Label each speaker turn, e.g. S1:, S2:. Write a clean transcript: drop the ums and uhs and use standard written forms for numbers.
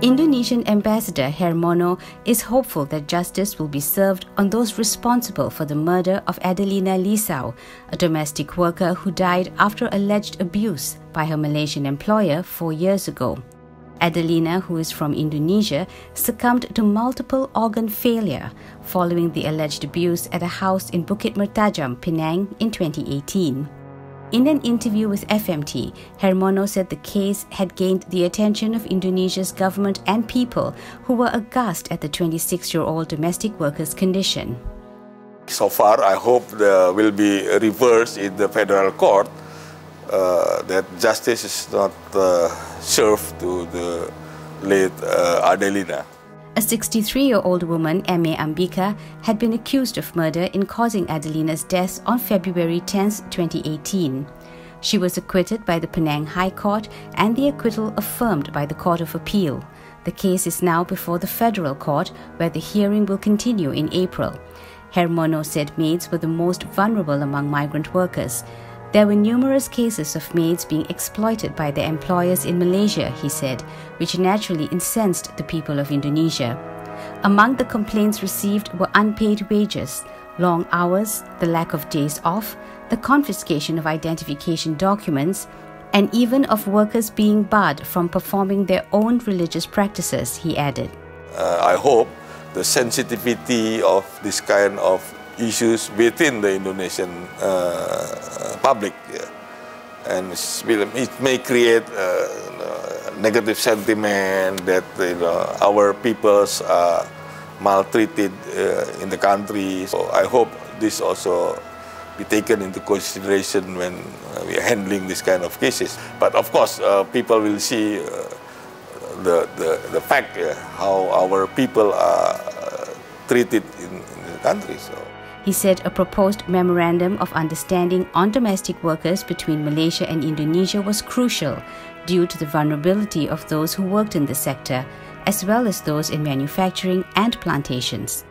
S1: Indonesian Ambassador Hermono is hopeful that justice will be served on those responsible for the murder of Adelina Lisao, a domestic worker who died after alleged abuse by her Malaysian employer 4 years ago. Adelina, who is from Indonesia, succumbed to multiple organ failure following the alleged abuse at a house in Bukit Mertajam, Penang in 2018. In an interview with FMT, Hermono said the case had gained the attention of Indonesia's government and people who were aghast at the 26-year-old domestic worker's condition.
S2: So far, I hope there will be reversed in the federal court, that justice is not served to the late Adelina.
S1: A 63-year-old woman, M.A. Ambika, had been accused of murder in causing Adelina's death on February 10, 2018. She was acquitted by the Penang High Court and the acquittal affirmed by the Court of Appeal. The case is now before the Federal Court, where the hearing will continue in April. Hermono said maids were the most vulnerable among migrant workers. There were numerous cases of maids being exploited by their employers in Malaysia, he said, which naturally incensed the people of Indonesia. Among the complaints received were unpaid wages, long hours, the lack of days off, the confiscation of identification documents, and even of workers being barred from performing their own religious practices, he added.
S2: I hope the sensitivity of this kind of issues within the Indonesian public, and it may create negative sentiment that our peoples are maltreated in the country. So I hope this also be taken into consideration when we are handling this kind of cases. But of course, people will see the fact how our people are treated in the country. So.
S1: He said a proposed memorandum of understanding on domestic workers between Malaysia and Indonesia was crucial due to the vulnerability of those who worked in the sector, as well as those in manufacturing and plantations.